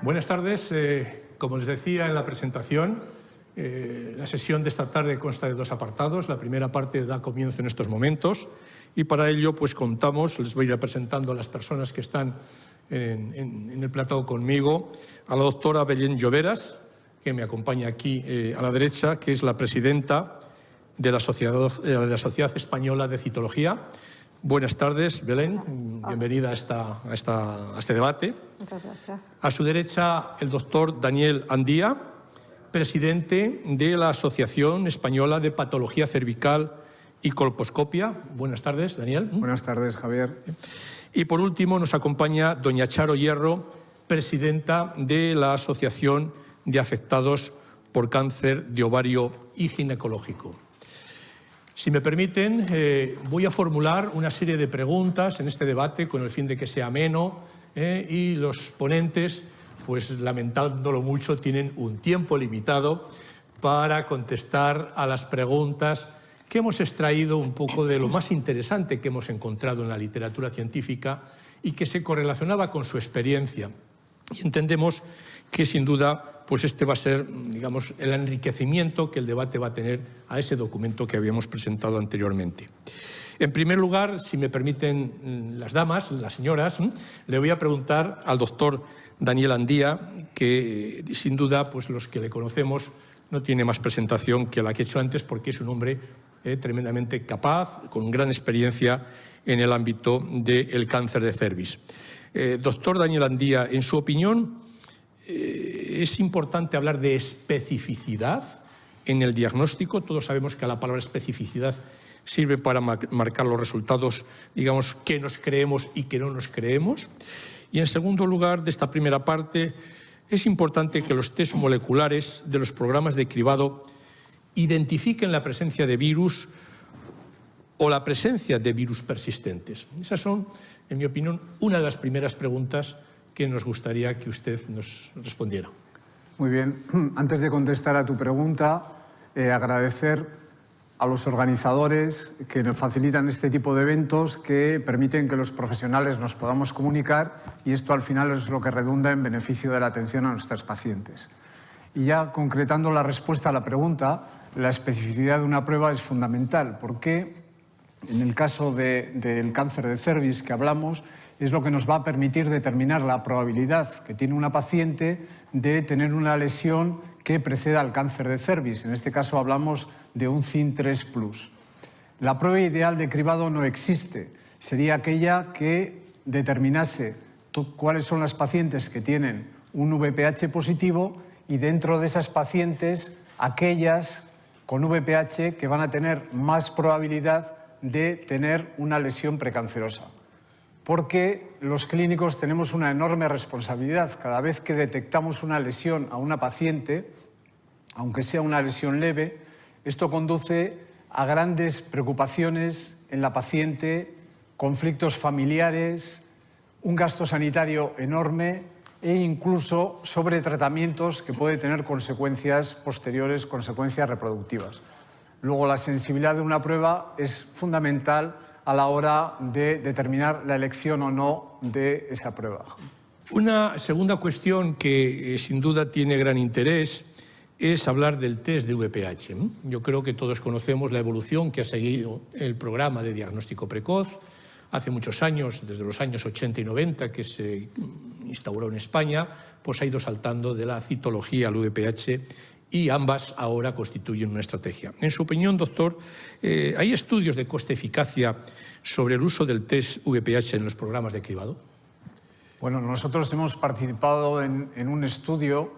Buenas tardes. Como les decía en la presentación, la sesión de esta tarde consta de dos apartados. La primera parte da comienzo en estos momentos y para ello pues contamos, les voy a ir presentando a las personas que están en el plató conmigo, a la doctora Belén Lloveras, que me acompaña aquí a la derecha, que es la presidenta de la Sociedad Española de Citología. Buenas tardes, Belén. Bienvenida a este debate. Muchas gracias. A su derecha, el doctor Daniel Andía, presidente de la Asociación Española de Patología Cervical y Colposcopia. Buenas tardes, Daniel. Buenas tardes, Javier. Y por último, nos acompaña doña Charo Hierro, presidenta de la Asociación de Afectados por Cáncer de Ovario y Ginecológico. Si me permiten, voy a formular una serie de preguntas en este debate con el fin de que sea ameno y los ponentes, pues lamentándolo mucho, tienen un tiempo limitado para contestar a las preguntas que hemos extraído un poco de lo más interesante que hemos encontrado en la literatura científica y que se correlacionaba con su experiencia. Y entendemos que sin duda pues este va a ser, digamos, el enriquecimiento que el debate va a tener a ese documento que habíamos presentado anteriormente. En primer lugar, si me permiten las damas, las señoras, le voy a preguntar al doctor Daniel Andía, que sin duda pues los que le conocemos no tiene más presentación que la que he hecho antes porque es un hombre tremendamente capaz, con gran experiencia en el ámbito del cáncer de cervix. Doctor Daniel Andía, en su opinión, ¿es importante hablar de especificidad en el diagnóstico? Todos sabemos que la palabra especificidad sirve para marcar los resultados, digamos, que nos creemos y que no nos creemos. Y en segundo lugar, de esta primera parte, es importante que los test moleculares de los programas de cribado identifiquen la presencia de virus o la presencia de virus persistentes. Esas son, en mi opinión, una de las primeras preguntas que nos gustaría que usted nos respondiera. Muy bien. Antes de contestar a tu pregunta, agradecer a los organizadores que nos facilitan este tipo de eventos que permiten que los profesionales nos podamos comunicar y esto al final es lo que redunda en beneficio de la atención a nuestros pacientes. Y ya concretando la respuesta a la pregunta, la especificidad de una prueba es fundamental porque en el caso del cáncer de cervix que hablamos, es lo que nos va a permitir determinar la probabilidad que tiene una paciente de tener una lesión que preceda al cáncer de cervix. En este caso hablamos de un CIN3+. La prueba ideal de cribado no existe. Sería aquella que determinase cuáles son las pacientes que tienen un VPH positivo y dentro de esas pacientes aquellas con VPH que van a tener más probabilidad de tener una lesión precancerosa. Porque los clínicos tenemos una enorme responsabilidad. Cada vez que detectamos una lesión a una paciente, aunque sea una lesión leve, esto conduce a grandes preocupaciones en la paciente, conflictos familiares, un gasto sanitario enorme e incluso sobretratamientos que puede tener consecuencias posteriores, consecuencias reproductivas. Luego, la sensibilidad de una prueba es fundamental a la hora de determinar la elección o no de esa prueba. Una segunda cuestión que sin duda tiene gran interés es hablar del test de VPH. Yo creo que todos conocemos la evolución que ha seguido el programa de diagnóstico precoz. Hace muchos años, desde los años 80 y 90, que se instauró en España, pues ha ido saltando de la citología al VPH y ambas ahora constituyen una estrategia. En su opinión, doctor, ¿hay estudios de coste-eficacia sobre el uso del test VPH en los programas de cribado? Bueno, nosotros hemos participado en un estudio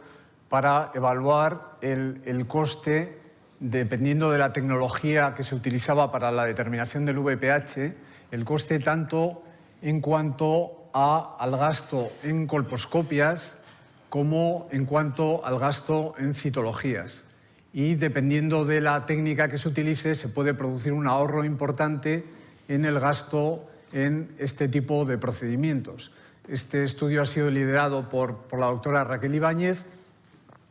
para evaluar el coste, dependiendo de la tecnología que se utilizaba para la determinación del VPH, el coste tanto en cuanto al gasto en colposcopias como en cuanto al gasto en citologías. Y dependiendo de la técnica que se utilice, se puede producir un ahorro importante en el gasto en este tipo de procedimientos. Este estudio ha sido liderado por la doctora Raquel Ibáñez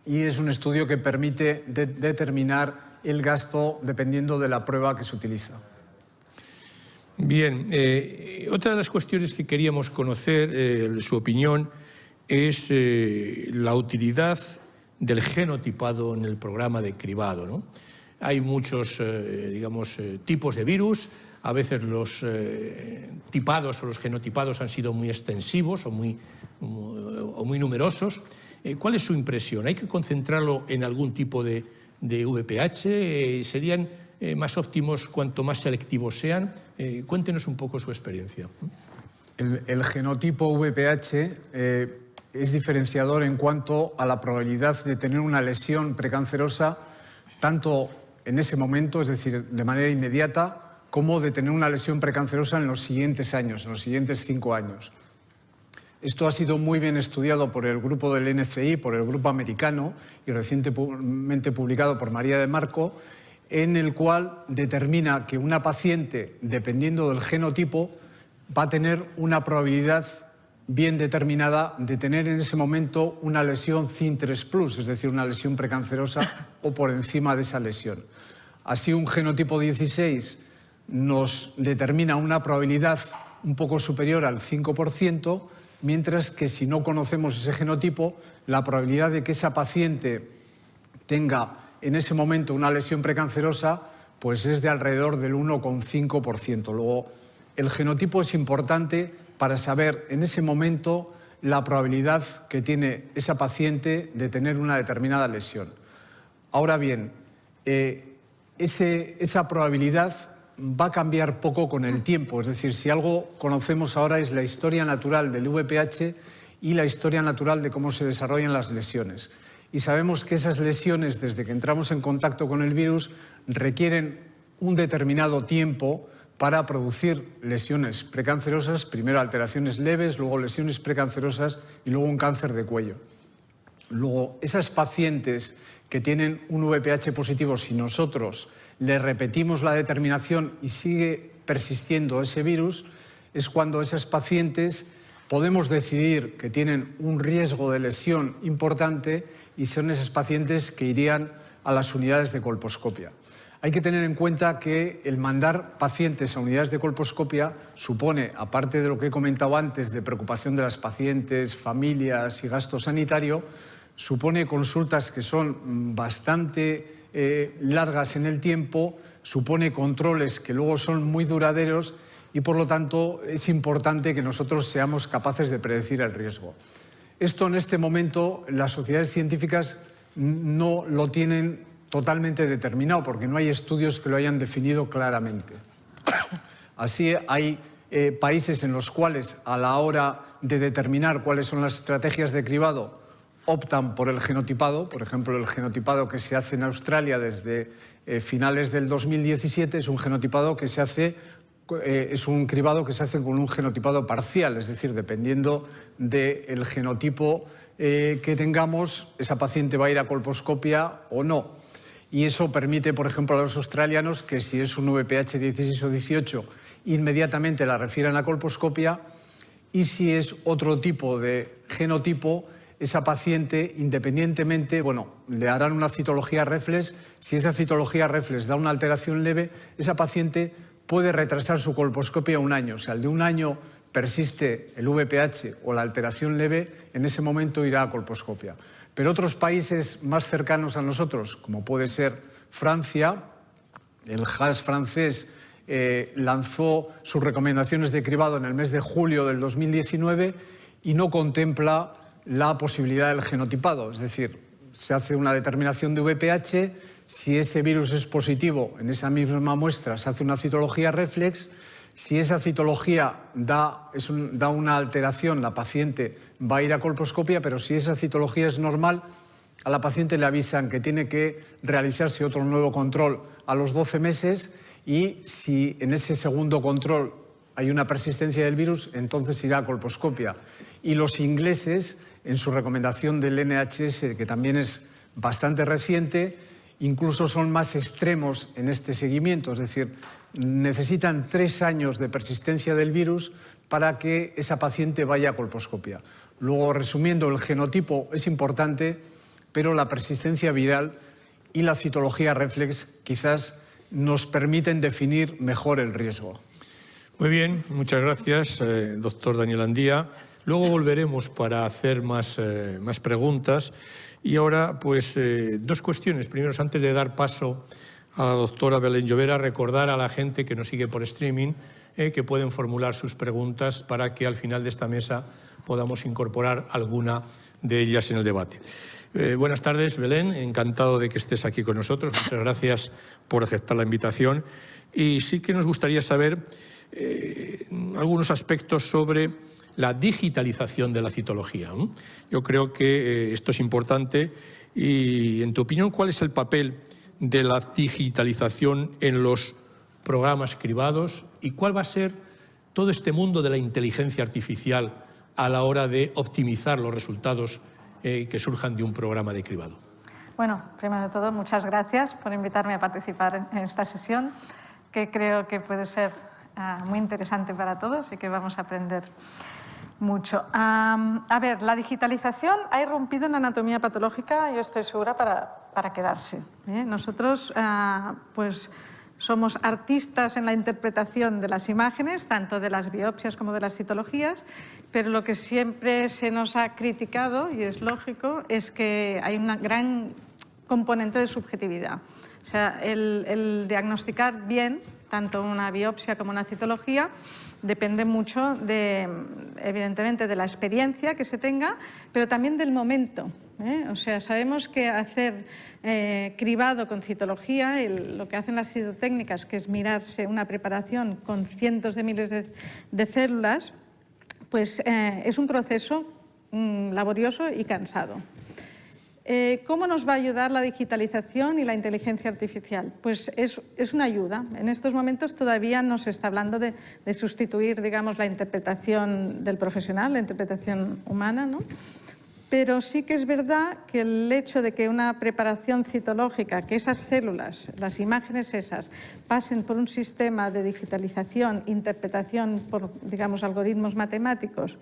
y es un estudio que permite determinar el gasto dependiendo de la prueba que se utiliza. Bien, otra de las cuestiones que queríamos conocer, su opinión, es la utilidad del genotipado en el programa de cribado, ¿no? Hay muchos, tipos de virus. A veces los tipados o los genotipados han sido muy extensivos o muy numerosos. ¿Cuál es su impresión? ¿Hay que concentrarlo en algún tipo de VPH? ¿Serían más óptimos cuanto más selectivos sean? Cuéntenos un poco su experiencia. El genotipo VPH es diferenciador en cuanto a la probabilidad de tener una lesión precancerosa, tanto en ese momento, es decir, de manera inmediata, como de tener una lesión precancerosa en los siguientes años, en los siguientes 5 años. Esto ha sido muy bien estudiado por el grupo del NCI, por el grupo americano, y recientemente publicado por María de Marco, en el cual determina que una paciente, dependiendo del genotipo, va a tener una probabilidad bien determinada de tener en ese momento una lesión CIN3+, es decir, una lesión precancerosa o por encima de esa lesión. Así, un genotipo 16 nos determina una probabilidad un poco superior al 5%, mientras que si no conocemos ese genotipo, la probabilidad de que esa paciente tenga en ese momento una lesión precancerosa pues es de alrededor del 1,5%. Luego, el genotipo es importante para saber en ese momento la probabilidad que tiene esa paciente de tener una determinada lesión. Ahora bien, esa probabilidad va a cambiar poco con el tiempo. Es decir, si algo conocemos ahora es la historia natural del VPH y la historia natural de cómo se desarrollan las lesiones. Y sabemos que esas lesiones, desde que entramos en contacto con el virus, requieren un determinado tiempo para producir lesiones precancerosas, primero alteraciones leves, luego lesiones precancerosas y luego un cáncer de cuello. Luego, esas pacientes que tienen un VPH positivo, si nosotros le repetimos la determinación y sigue persistiendo ese virus, es cuando esas pacientes podemos decidir que tienen un riesgo de lesión importante y son esas pacientes que irían a las unidades de colposcopia. Hay que tener en cuenta que el mandar pacientes a unidades de colposcopia supone, aparte de lo que he comentado antes de preocupación de las pacientes, familias y gasto sanitario, supone consultas que son bastante largas en el tiempo, supone controles que luego son muy duraderos y, por lo tanto, es importante que nosotros seamos capaces de predecir el riesgo. Esto, en este momento, las sociedades científicas no lo tienen totalmente determinado porque no hay estudios que lo hayan definido claramente. Así, hay países en los cuales, a la hora de determinar cuáles son las estrategias de cribado, optan por el genotipado. Por ejemplo, el genotipado que se hace en Australia desde finales del 2017 es un genotipado que se hace, es un cribado que se hace con un genotipado parcial, es decir, dependiendo del genotipo que tengamos, esa paciente va a ir a colposcopia o no. Y eso permite, por ejemplo, a los australianos que si es un VPH 16 o 18, inmediatamente la refieran a colposcopia, y si es otro tipo de genotipo, esa paciente, independientemente, le harán una citología reflex. Si esa citología reflex da una alteración leve, esa paciente puede retrasar su colposcopia 1 año. O sea, el de 1 año persiste el VPH o la alteración leve, en ese momento irá a colposcopia. Pero otros países más cercanos a nosotros, como puede ser Francia, el HAS francés lanzó sus recomendaciones de cribado en el mes de julio del 2019 y no contempla la posibilidad del genotipado. Es decir, se hace una determinación de VPH, si ese virus es positivo en esa misma muestra se hace una citología reflex. Si esa citología da una alteración, la paciente va a ir a colposcopia, pero si esa citología es normal, a la paciente le avisan que tiene que realizarse otro nuevo control a los 12 meses y si en ese segundo control hay una persistencia del virus, entonces irá a colposcopia. Y los ingleses, en su recomendación del NHS, que también es bastante reciente, incluso son más extremos en este seguimiento, es decir, necesitan 3 años de persistencia del virus para que esa paciente vaya a colposcopia. Luego, resumiendo, el genotipo es importante, pero la persistencia viral y la citología reflex quizás nos permiten definir mejor el riesgo. Muy bien, muchas gracias, doctor Daniel Andía. Luego volveremos para hacer más preguntas. Y ahora, pues, dos cuestiones. Primero, antes de dar paso a la doctora Belén Llovera, recordar a la gente que nos sigue por streaming que pueden formular sus preguntas para que al final de esta mesa podamos incorporar alguna de ellas en el debate. Buenas tardes, Belén. Encantado de que estés aquí con nosotros. Muchas gracias por aceptar la invitación. Y sí que nos gustaría saber algunos aspectos sobre la digitalización de la citología. Yo creo que esto es importante y, en tu opinión, ¿cuál es el papel de la digitalización en los programas cribados y cuál va a ser todo este mundo de la inteligencia artificial a la hora de optimizar los resultados que surjan de un programa de cribado? Bueno, primero de todo, muchas gracias por invitarme a participar en esta sesión, que creo que puede ser muy interesante para todos y que vamos a aprender mucho. A ver, la digitalización ha irrumpido en la anatomía patológica, yo estoy segura, para quedarse. Nosotros, pues, somos artistas en la interpretación de las imágenes, tanto de las biopsias como de las citologías, pero lo que siempre se nos ha criticado, y es lógico, es que hay una gran componente de subjetividad. O sea, el diagnosticar bien tanto una biopsia como una citología depende mucho, evidentemente, de la experiencia que se tenga, pero también del momento. O sea, sabemos que hacer cribado con citología, lo que hacen las citotécnicas, que es mirarse una preparación con cientos de miles de células, pues es un proceso laborioso y cansado. ¿Cómo nos va a ayudar la digitalización y la inteligencia artificial? Pues es una ayuda. En estos momentos todavía no se está hablando de sustituir, digamos, la interpretación del profesional, la interpretación humana, ¿no? Pero sí que es verdad que el hecho de que una preparación citológica, que esas células, las imágenes esas, pasen por un sistema de digitalización, interpretación por, digamos, algoritmos matemáticos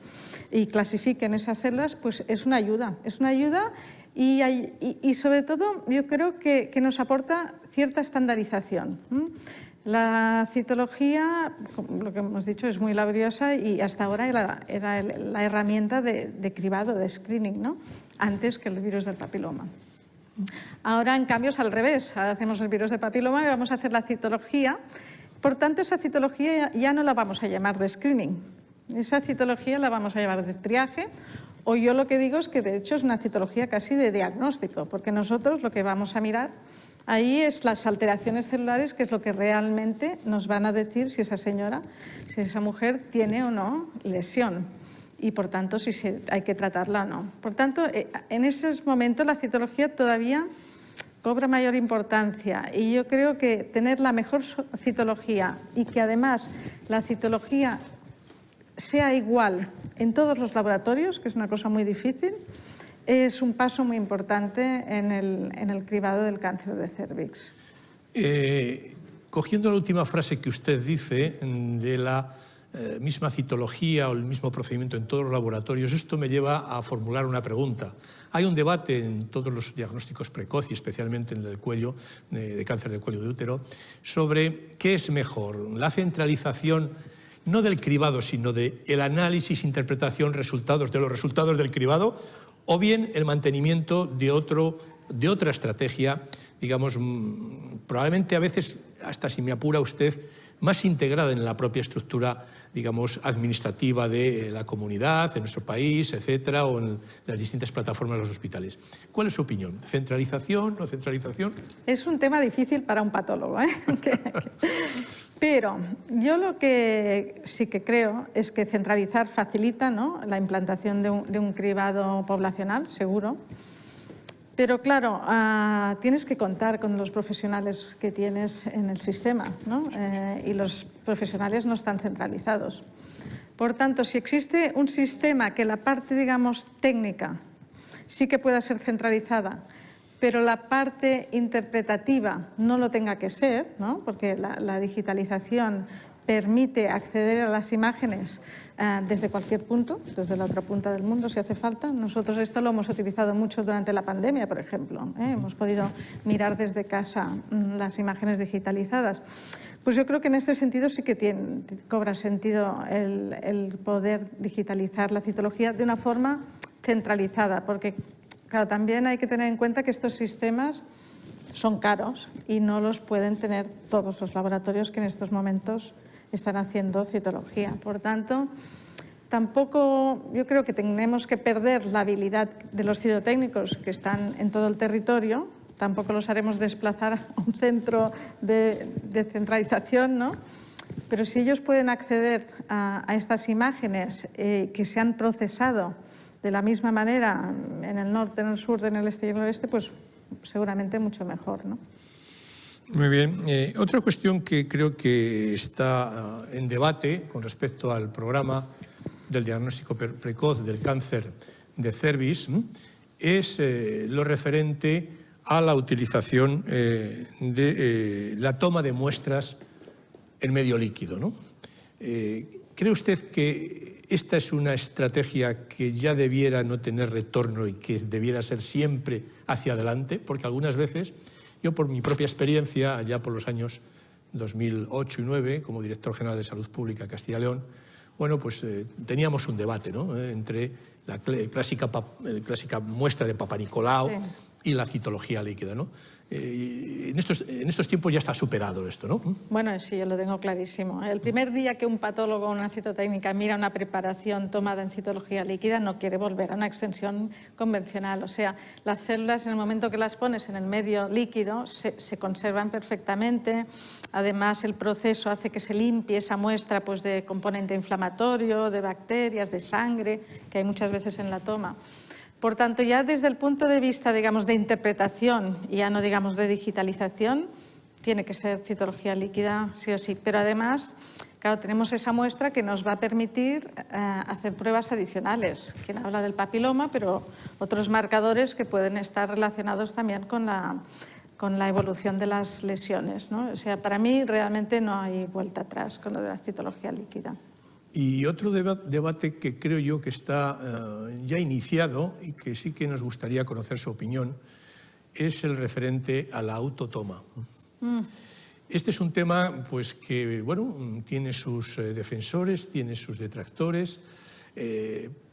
y clasifiquen esas células, pues es una ayuda. Es una ayuda y sobre todo yo creo que nos aporta cierta estandarización. La citología, lo que hemos dicho, es muy laboriosa y hasta ahora era la herramienta de cribado, de screening, ¿no? Antes que el virus del papiloma. Ahora, en cambio, es al revés. Ahora hacemos el virus del papiloma y vamos a hacer la citología. Por tanto, esa citología ya no la vamos a llamar de screening. Esa citología la vamos a llamar de triaje, o yo lo que digo es que, de hecho, es una citología casi de diagnóstico, porque nosotros lo que vamos a mirar ahí es las alteraciones celulares, que es lo que realmente nos van a decir si esa señora, si esa mujer tiene o no lesión y, por tanto, si hay que tratarla o no. Por tanto, en esos momentos la citología todavía cobra mayor importancia y yo creo que tener la mejor citología y que además la citología sea igual en todos los laboratorios, que es una cosa muy difícil, es un paso muy importante en el cribado del cáncer de cérvix. Cogiendo la última frase que usted dice de la misma citología o el mismo procedimiento en todos los laboratorios, esto me lleva a formular una pregunta. Hay un debate en todos los diagnósticos precoces, especialmente en el cuello, de cáncer de cuello de útero, sobre qué es mejor, la centralización no del cribado, sino del análisis, interpretación, de los resultados del cribado, o bien el mantenimiento de otra estrategia, digamos, probablemente a veces, hasta si me apura usted, más integrada en la propia estructura, digamos, administrativa de la comunidad, en nuestro país, etcétera, o en las distintas plataformas de los hospitales. ¿Cuál es su opinión? ¿Centralización, no centralización? Es un tema difícil para un patólogo, ¿eh? Pero yo lo que sí que creo es que centralizar facilita, ¿no?, la implantación de un cribado poblacional, seguro. Pero claro, tienes que contar con los profesionales que tienes en el sistema, ¿no? Y los profesionales no están centralizados. Por tanto, si existe un sistema que la parte, digamos, técnica sí que pueda ser centralizada, pero la parte interpretativa no lo tenga que ser, ¿no?, porque la digitalización permite acceder a las imágenes desde cualquier punto, desde la otra punta del mundo si hace falta. Nosotros esto lo hemos utilizado mucho durante la pandemia, por ejemplo. Hemos podido mirar desde casa las imágenes digitalizadas. Pues yo creo que en este sentido sí que cobra sentido el poder digitalizar la citología de una forma centralizada, porque claro, también hay que tener en cuenta que estos sistemas son caros y no los pueden tener todos los laboratorios que en estos momentos están haciendo citología. Por tanto, tampoco yo creo que tenemos que perder la habilidad de los citotécnicos que están en todo el territorio. Tampoco los haremos desplazar a un centro de centralización, ¿no? Pero si ellos pueden acceder a estas imágenes que se han procesado de la misma manera en el norte, en el sur, en el este y en el oeste, pues seguramente mucho mejor, ¿no? Muy bien. Otra cuestión que creo que está en debate con respecto al programa del diagnóstico precoz del cáncer de cervix es lo referente a la utilización de la toma de muestras en medio líquido, ¿no? ¿Cree usted que esta es una estrategia que ya debiera no tener retorno y que debiera ser siempre hacia adelante? Porque algunas veces, yo por mi propia experiencia, allá por los años 2008 y 2009, como director general de Salud Pública de Castilla y León, bueno, pues teníamos un debate, ¿no? Entre la clásica muestra de Papa Nicolau y la citología líquida, ¿no? En estos tiempos ya está superado esto, ¿no? Bueno, sí, yo lo tengo clarísimo. El primer día que un patólogo o una citotécnica mira una preparación tomada en citología líquida no quiere volver a una extensión convencional. O sea, las células en el momento que las pones en el medio líquido se conservan perfectamente. Además, el proceso hace que se limpie esa muestra pues, de componente inflamatorio, de bacterias, de sangre, que hay muchas veces en la toma. Por tanto, ya desde el punto de vista, digamos, de interpretación, ya no digamos de digitalización, tiene que ser citología líquida sí o sí. Pero además, claro, tenemos esa muestra que nos va a permitir hacer pruebas adicionales. Quien habla del papiloma, pero otros marcadores que pueden estar relacionados también con la evolución de las lesiones, ¿no? O sea, para mí realmente no hay vuelta atrás con lo de la citología líquida. Y otro debate que creo yo que está ya iniciado y que sí que nos gustaría conocer su opinión es el referente a la autotoma. Este es un tema pues, que bueno, tiene sus defensores, tiene sus detractores.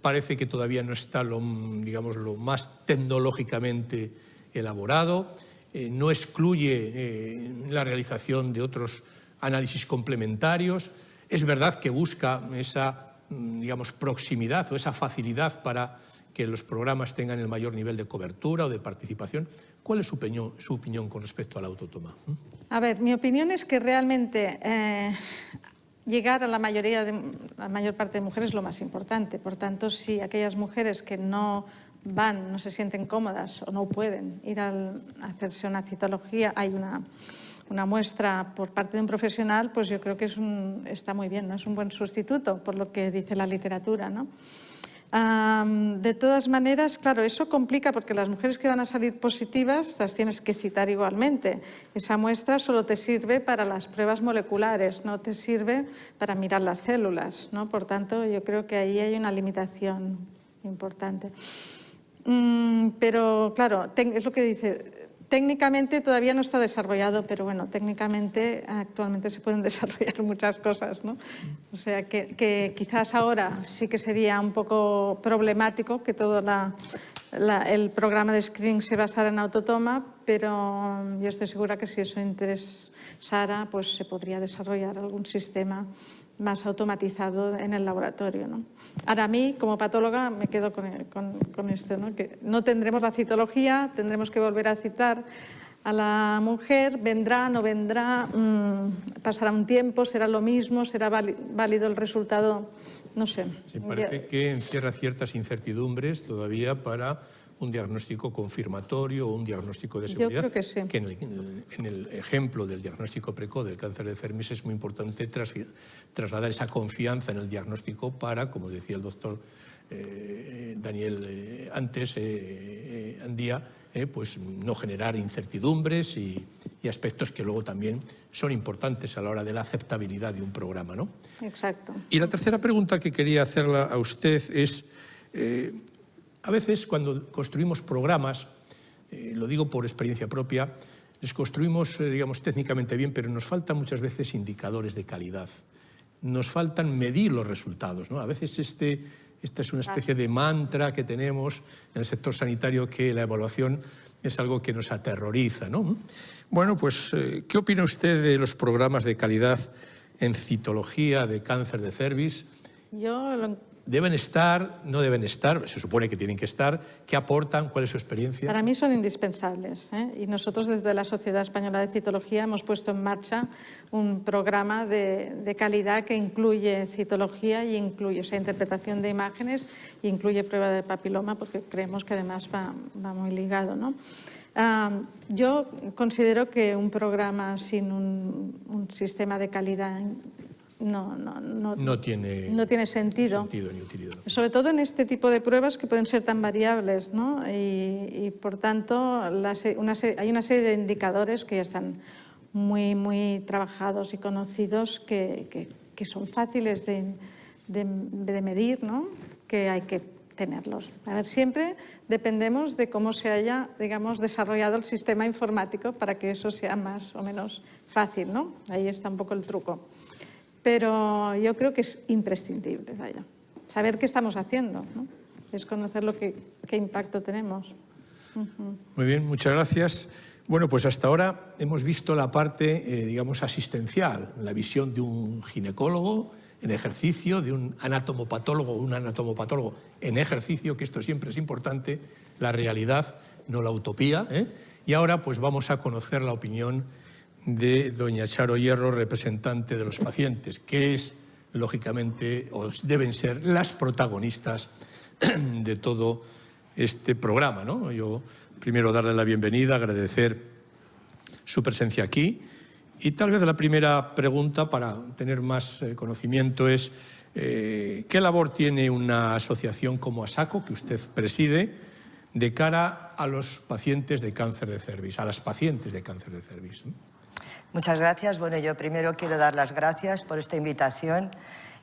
Parece que todavía no está lo más tecnológicamente elaborado. No excluye la realización de otros análisis complementarios. Es verdad que busca esa, proximidad o esa facilidad para que los programas tengan el mayor nivel de cobertura o de participación. ¿Cuál es su opinión con respecto a la autotoma? A ver, mi opinión es que realmente llegar a la mayor parte de mujeres es lo más importante. Por tanto, si aquellas mujeres que no van, no se sienten cómodas o no pueden ir a hacerse una citología, hay una muestra por parte de un profesional, pues yo creo que está muy bien, ¿no? Es un buen sustituto, por lo que dice la literatura, ¿no? De todas maneras, claro, eso complica porque las mujeres que van a salir positivas las tienes que citar igualmente. Esa muestra solo te sirve para las pruebas moleculares, no te sirve para mirar las células, ¿no? Por tanto, yo creo que ahí hay una limitación importante. Pero, claro, es lo que dice. Técnicamente todavía no está desarrollado, pero bueno, técnicamente actualmente se pueden desarrollar muchas cosas, ¿no? O sea, que quizás ahora sí que sería un poco problemático que todo el programa de screening se basara en autotoma, pero yo estoy segura que si eso interesara, pues se podría desarrollar algún sistema más automatizado en el laboratorio, ¿no? Ahora, a mí, como patóloga, me quedo con esto, ¿no? Que no tendremos la citología, tendremos que volver a citar a la mujer, vendrá, no vendrá, pasará un tiempo, será lo mismo, será válido el resultado, no sé. Sí, parece que encierra ciertas incertidumbres todavía para un diagnóstico confirmatorio o un diagnóstico de seguridad. Yo creo que sí. Que en el ejemplo del diagnóstico precoz del cáncer de cervix es muy importante trasladar esa confianza en el diagnóstico para, como decía el doctor Daniel antes, Andía, pues no generar incertidumbres y aspectos que luego también son importantes a la hora de la aceptabilidad de un programa, ¿no? Exacto. Y la tercera pregunta que quería hacerla a usted es, a veces cuando construimos programas, lo digo por experiencia propia, les construimos, digamos, técnicamente bien, pero nos faltan muchas veces indicadores de calidad. Nos faltan medir los resultados, ¿no? A veces esta es una especie de mantra que tenemos en el sector sanitario, que la evaluación es algo que nos aterroriza, ¿no? Bueno, pues, ¿qué opina usted de los programas de calidad en citología de cáncer de cervix? ¿Deben estar? ¿No deben estar? Se supone que tienen que estar. ¿Qué aportan? ¿Cuál es su experiencia? Para mí son indispensables, ¿eh? Y nosotros desde la Sociedad Española de Citología hemos puesto en marcha un programa de calidad que incluye citología y incluye, o sea, interpretación de imágenes y incluye prueba de papiloma, porque creemos que además va muy ligado, ¿no? Yo considero que un programa sin un sistema de calidad no tiene sentido ni utilidad. Sobre todo en este tipo de pruebas que pueden ser tan variables, ¿no? Y por tanto hay una serie de indicadores que ya están muy trabajados y conocidos, que son fáciles de medir, ¿no? Que hay que tenerlos. A ver, siempre dependemos de cómo se haya, digamos, desarrollado el sistema informático para que eso sea más o menos fácil, ¿no? Ahí está un poco el truco. Pero yo creo que es imprescindible, vaya, saber qué estamos haciendo, ¿no? Es conocer qué impacto tenemos. Muy bien, muchas gracias. Bueno, pues hasta ahora hemos visto la parte, digamos, asistencial, la visión de un ginecólogo en ejercicio, de un anatomopatólogo o un anatomopatólogo en ejercicio, que esto siempre es importante, la realidad, no la utopía, ¿eh? Y ahora pues vamos a conocer la opinión de doña Charo Hierro, representante de los pacientes, que es, lógicamente, o deben ser las protagonistas de todo este programa, ¿no? Yo primero darle la bienvenida, agradecer su presencia aquí, y tal vez la primera pregunta, para tener más conocimiento, es ¿qué labor tiene una asociación como ASACO, que usted preside, de cara a los pacientes de cáncer de cervix, a las pacientes de cáncer de cervix? Muchas gracias. Bueno, yo primero quiero dar las gracias por esta invitación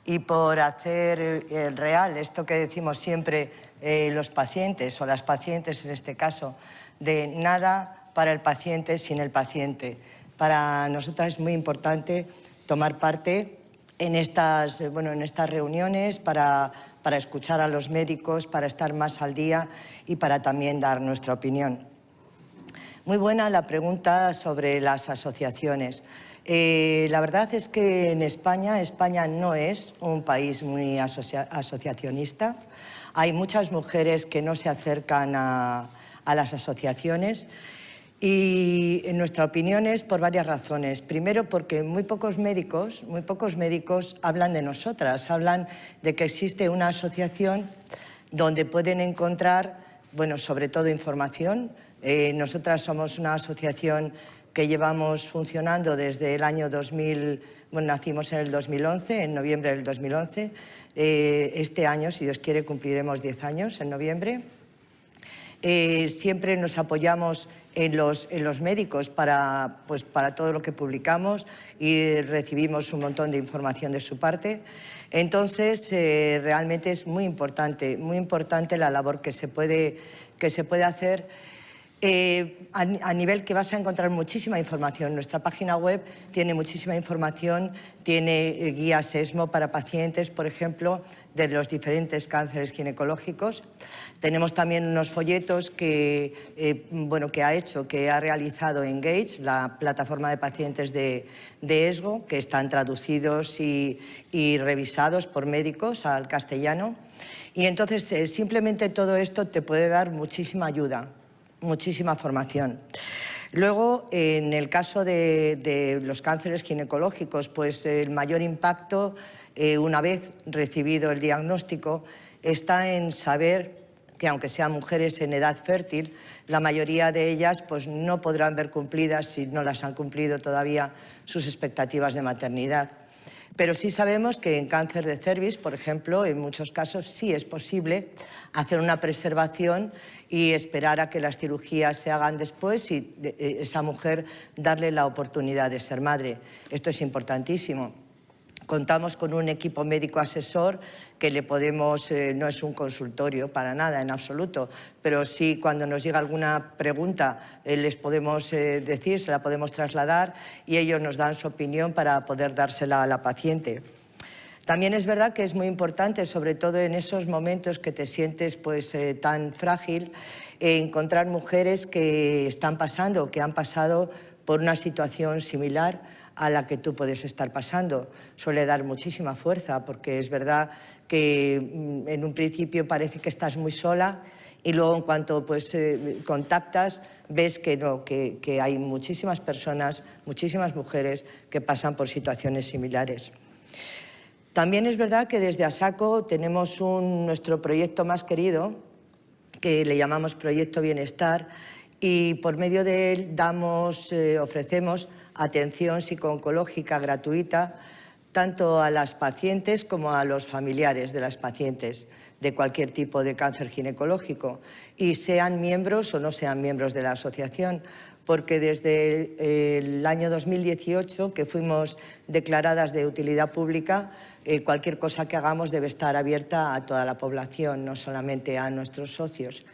y por hacer real esto que decimos siempre los pacientes, o las pacientes en este caso, de nada para el paciente sin el paciente. Para nosotras es muy importante tomar parte en estas reuniones para escuchar a los médicos, para estar más al día y para también dar nuestra opinión. Muy buena la pregunta sobre las asociaciones. La verdad es que en España no es un país muy asociacionista. Hay muchas mujeres que no se acercan a las asociaciones, y en nuestra opinión es por varias razones. Primero, porque muy pocos médicos hablan de nosotras, hablan de que existe una asociación donde pueden encontrar, bueno, sobre todo información. Nosotras somos una asociación que llevamos funcionando desde el año 2000, bueno, nacimos en el 2011, en noviembre del 2011. Este año, si Dios quiere, cumpliremos 10 años en noviembre. Siempre nos apoyamos en los médicos para todo lo que publicamos, y recibimos un montón de información de su parte. Entonces, realmente es muy importante la labor que se puede hacer. A nivel que vas a encontrar muchísima información. Nuestra página web tiene muchísima información, tiene guías ESMO para pacientes, por ejemplo, de los diferentes cánceres ginecológicos. Tenemos también unos folletos que ha realizado Engage, la plataforma de pacientes de ESGO, que están traducidos y revisados por médicos al castellano. Y entonces, simplemente todo esto te puede dar muchísima ayuda, muchísima formación. Luego, en el caso de los cánceres ginecológicos, pues el mayor impacto, una vez recibido el diagnóstico, está en saber que, aunque sean mujeres en edad fértil, la mayoría de ellas pues no podrán ver cumplidas, si no las han cumplido todavía, sus expectativas de maternidad. Pero sí sabemos que en cáncer de cervix, por ejemplo, en muchos casos sí es posible hacer una preservación y esperar a que las cirugías se hagan después, y esa mujer darle la oportunidad de ser madre. Esto es importantísimo. Contamos con un equipo médico asesor que le podemos, no es un consultorio para nada, en absoluto, pero sí cuando nos llega alguna pregunta les podemos decir, se la podemos trasladar y ellos nos dan su opinión para poder dársela a la paciente. También es verdad que es muy importante, sobre todo en esos momentos que te sientes pues, tan frágil, encontrar mujeres que están pasando o que han pasado por una situación similar a la que tú puedes estar pasando. Suele dar muchísima fuerza porque es verdad que en un principio parece que estás muy sola y luego en cuanto pues, contactas ves que no, que hay muchísimas personas, muchísimas mujeres que pasan por situaciones similares. También es verdad que desde ASACO tenemos nuestro proyecto más querido, que le llamamos Proyecto Bienestar, y por medio de él ofrecemos atención psico-oncológica gratuita tanto a las pacientes como a los familiares de las pacientes de cualquier tipo de cáncer ginecológico, y sean miembros o no sean miembros de la asociación, porque desde el año 2018, que fuimos declaradas de utilidad pública, cualquier cosa que hagamos debe estar abierta a toda la población, no solamente a nuestros socios.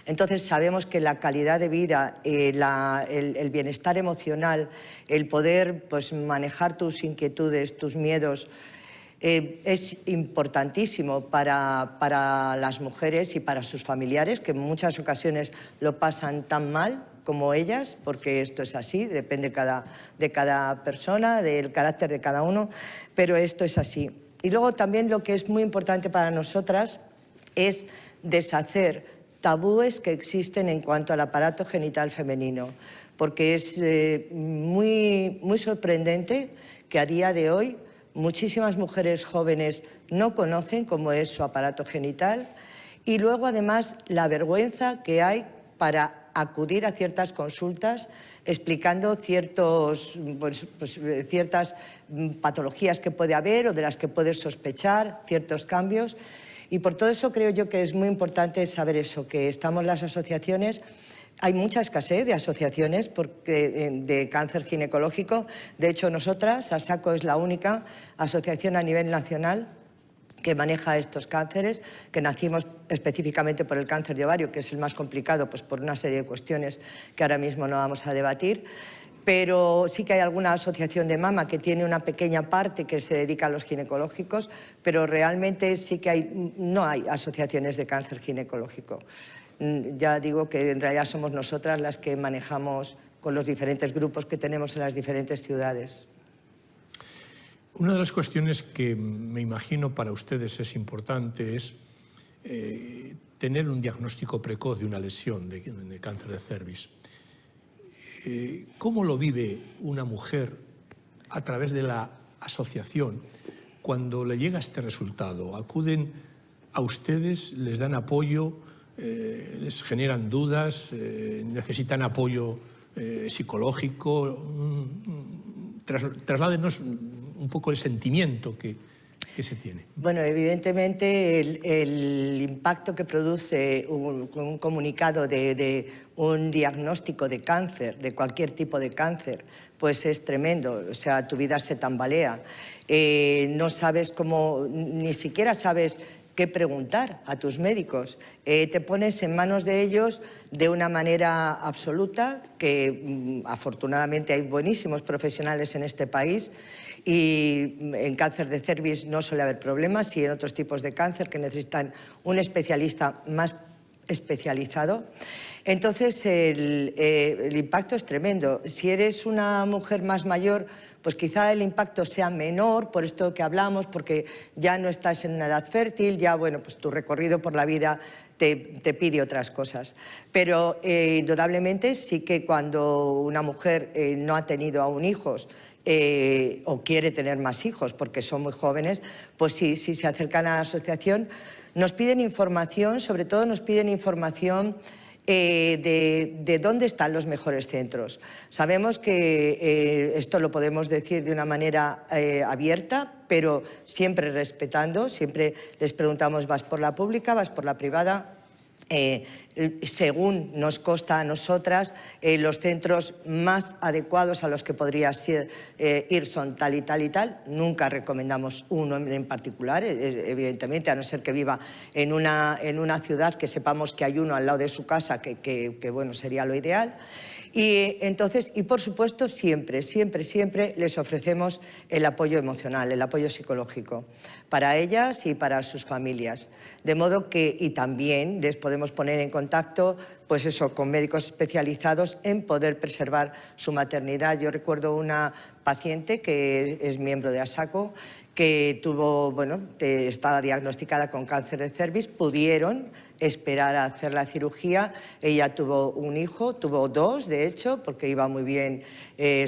Entonces sabemos que la calidad de vida, el bienestar emocional, el poder pues, manejar tus inquietudes, tus miedos, es importantísimo para las mujeres y para sus familiares, que en muchas ocasiones lo pasan tan mal como ellas, porque esto es así, depende de cada persona, del carácter de cada uno, pero esto es así. Y luego también lo que es muy importante para nosotras es deshacer tabúes que existen en cuanto al aparato genital femenino, porque es muy sorprendente que a día de hoy muchísimas mujeres jóvenes no conocen cómo es su aparato genital, y luego además la vergüenza que hay para acudir a ciertas consultas explicando ciertas patologías que puede haber o de las que puedes sospechar, ciertos cambios. Y por todo eso creo yo que es muy importante saber eso, que estamos las asociaciones. Hay mucha escasez de asociaciones de cáncer ginecológico. De hecho, nosotras, ASACO es la única asociación a nivel nacional que maneja estos cánceres, que nacimos específicamente por el cáncer de ovario, que es el más complicado, pues por una serie de cuestiones que ahora mismo no vamos a debatir. Pero sí que hay alguna asociación de mama que tiene una pequeña parte que se dedica a los ginecológicos, pero realmente sí que no hay asociaciones de cáncer ginecológico. Ya digo que en realidad somos nosotras las que manejamos con los diferentes grupos que tenemos en las diferentes ciudades. Una de las cuestiones que me imagino para ustedes es importante es tener un diagnóstico precoz de una lesión de cáncer de cervix. ¿Cómo lo vive una mujer a través de la asociación cuando le llega este resultado? ¿Acuden a ustedes, les dan apoyo, les generan dudas, necesitan apoyo psicológico? Trasládenos un poco el sentimiento que se tiene. Bueno, evidentemente el impacto que produce un comunicado de un diagnóstico de cáncer, de cualquier tipo de cáncer, pues es tremendo. O sea, tu vida se tambalea. No sabes cómo, ni siquiera sabes qué preguntar a tus médicos. Te pones en manos de ellos de una manera absoluta, que afortunadamente hay buenísimos profesionales en este país, y en cáncer de cervix no suele haber problemas, y en otros tipos de cáncer que necesitan un especialista más especializado. Entonces el impacto es tremendo. Si eres una mujer más mayor, pues quizá el impacto sea menor, por esto que hablamos, porque ya no estás en una edad fértil, ya bueno, pues tu recorrido por la vida te pide otras cosas. Pero indudablemente sí que cuando una mujer no ha tenido aún hijos, o quiere tener más hijos porque son muy jóvenes, pues sí se acercan a la asociación. Nos piden información, sobre todo nos piden información de dónde están los mejores centros. Sabemos que esto lo podemos decir de una manera abierta, pero siempre respetando, siempre les preguntamos, ¿vas por la pública, vas por la privada? según nos consta a nosotras, los centros más adecuados a los que podría ir son tal y tal y tal. Nunca recomendamos uno en particular, evidentemente, a no ser que viva en una ciudad que sepamos que hay uno al lado de su casa, que bueno, sería lo ideal. Y entonces, y por supuesto, siempre les ofrecemos el apoyo emocional, el apoyo psicológico para ellas y para sus familias. De modo que, y también les podemos poner en contacto, pues eso, con médicos especializados en poder preservar su maternidad. Yo recuerdo una paciente que es miembro de ASACO, que tuvo, bueno, estaba diagnosticada con cáncer de cervix, pudieron esperar a hacer la cirugía. Ella tuvo un hijo, tuvo dos, de hecho, porque iba muy bien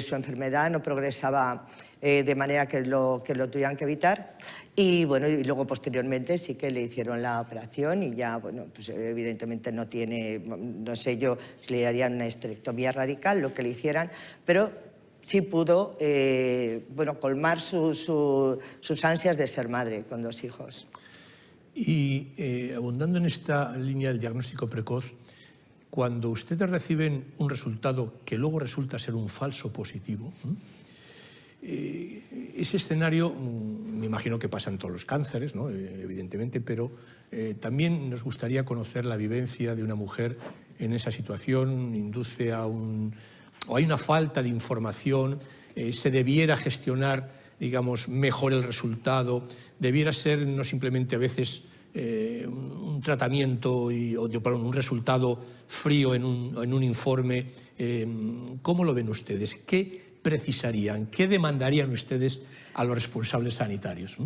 su enfermedad, no progresaba de manera que lo tuvieran que evitar. Y bueno, y luego posteriormente sí que le hicieron la operación y ya, bueno, pues evidentemente no tiene, no sé yo si le darían una histerectomía radical, lo que le hicieran, pero sí pudo, bueno, colmar sus ansias de ser madre con dos hijos. Y abundando en esta línea del diagnóstico precoz, cuando ustedes reciben un resultado que luego resulta ser un falso positivo, ese escenario, me imagino que pasa en todos los cánceres, ¿no? Evidentemente, pero también nos gustaría conocer la vivencia de una mujer en esa situación. Induce a o hay una falta de información, se debiera gestionar, digamos, mejor el resultado, debiera ser no simplemente a veces un tratamiento o un resultado frío en un informe. ¿Cómo lo ven ustedes? ¿Qué precisarían, qué demandarían ustedes a los responsables sanitarios?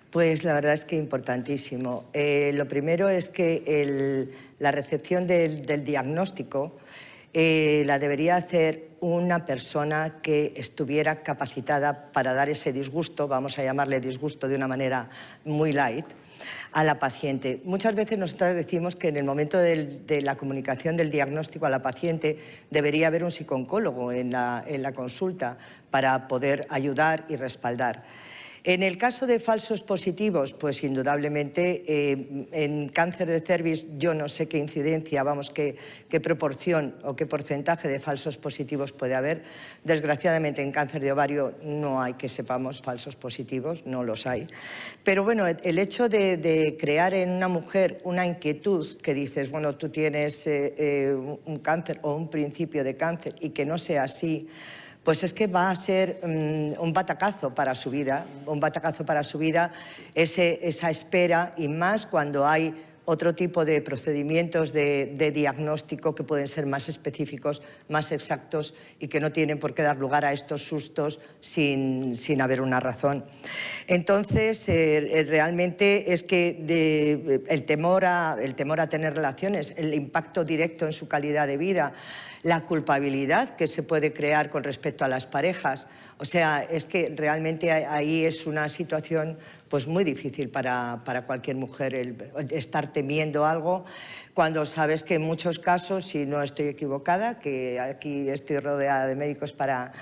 Pues la verdad es que importantísimo. Lo primero es que la recepción del diagnóstico la debería hacer una persona que estuviera capacitada para dar ese disgusto, vamos a llamarle disgusto de una manera muy light, a la paciente. Muchas veces nosotros decimos que en el momento de la comunicación del diagnóstico a la paciente debería haber un psicooncólogo en la consulta para poder ayudar y respaldar. En el caso de falsos positivos, pues indudablemente en cáncer de cervix yo no sé qué incidencia, vamos, qué proporción o qué porcentaje de falsos positivos puede haber. Desgraciadamente en cáncer de ovario no hay, que sepamos, falsos positivos, no los hay. Pero bueno, el hecho de crear en una mujer una inquietud que dices, bueno, tú tienes un cáncer o un principio de cáncer y que no sea así, pues es que va a ser un batacazo para su vida, esa espera, y más cuando hay otro tipo de procedimientos de diagnóstico que pueden ser más específicos, más exactos y que no tienen por qué dar lugar a estos sustos sin haber una razón. Entonces, realmente es que el temor a tener relaciones, el impacto directo en su calidad de vida, la culpabilidad que se puede crear con respecto a las parejas. O sea, es que realmente ahí es una situación pues muy difícil para cualquier mujer el estar temiendo algo cuando sabes que en muchos casos, si no estoy equivocada, que aquí estoy rodeada de médicos para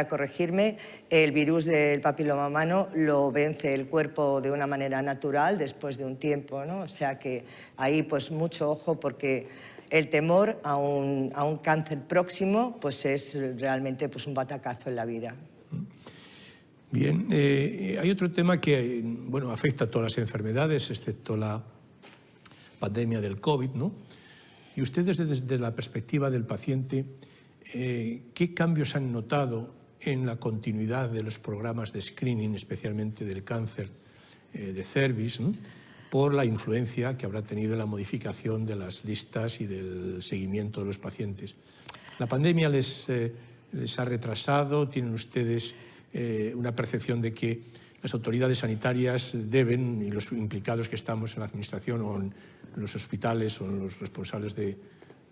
corregirme, el virus del papiloma humano lo vence el cuerpo de una manera natural después de un tiempo, ¿no? O sea que ahí pues mucho ojo, porque el temor a un cáncer próximo pues es realmente pues un batacazo en la vida. Bien, hay otro tema que bueno, afecta a todas las enfermedades, excepto la pandemia del COVID, ¿no? Y ustedes, desde la perspectiva del paciente, ¿qué cambios han notado en la continuidad de los programas de screening, especialmente del cáncer de cervix, ¿no?, por la influencia que habrá tenido la modificación de las listas y del seguimiento de los pacientes? ¿La pandemia les ha retrasado? ¿Tienen ustedes una percepción de que las autoridades sanitarias deben, y los implicados que estamos en la administración o en los hospitales o en los responsables de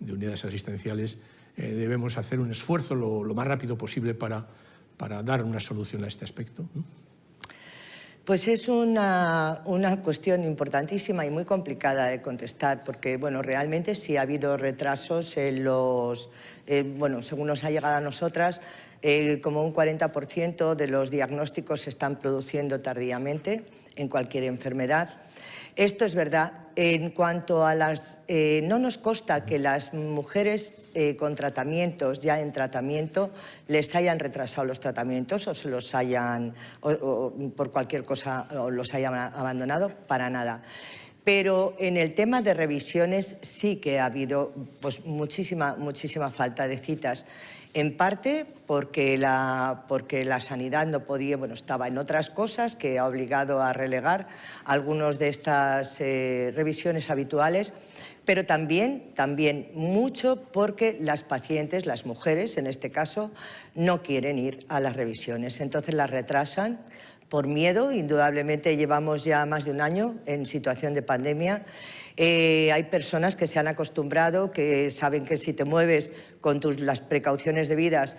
unidades asistenciales, debemos hacer un esfuerzo lo más rápido posible para dar una solución a este aspecto? Pues es una cuestión importantísima y muy complicada de contestar, porque bueno, realmente sí ha habido retrasos en los, bueno, según nos ha llegado a nosotras, como un 40% de los diagnósticos se están produciendo tardíamente en cualquier enfermedad. Esto es verdad. En cuanto a las... no nos consta que las mujeres con tratamientos, ya en tratamiento, les hayan retrasado los tratamientos o se los hayan, o por cualquier cosa, o los hayan abandonado, para nada. Pero en el tema de revisiones sí que ha habido pues, muchísima falta de citas. En parte porque la sanidad no podía, bueno, estaba en otras cosas que ha obligado a relegar algunas de estas revisiones habituales, pero también mucho porque las pacientes, las mujeres en este caso, no quieren ir a las revisiones, entonces las retrasan por miedo. Indudablemente llevamos ya más de un año en situación de pandemia. Hay personas que se han acostumbrado, que saben que si te mueves con las precauciones debidas,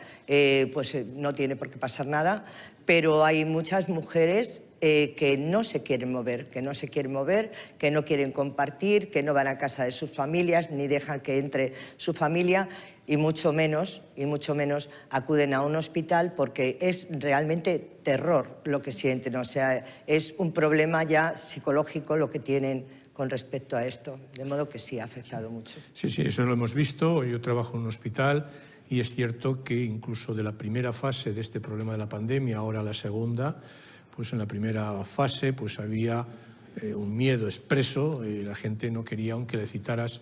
pues no tiene por qué pasar nada, pero hay muchas mujeres que no se quieren mover, que no quieren compartir, que no van a casa de sus familias, ni dejan que entre su familia, y mucho menos acuden a un hospital porque es realmente terror lo que sienten, o sea, es un problema ya psicológico lo que tienen con respecto a esto, de modo que sí ha afectado mucho. Sí, eso lo hemos visto. Yo trabajo en un hospital y es cierto que incluso de la primera fase de este problema de la pandemia, ahora la segunda, pues en la primera fase pues había un miedo expreso y la gente no quería, aunque le citaras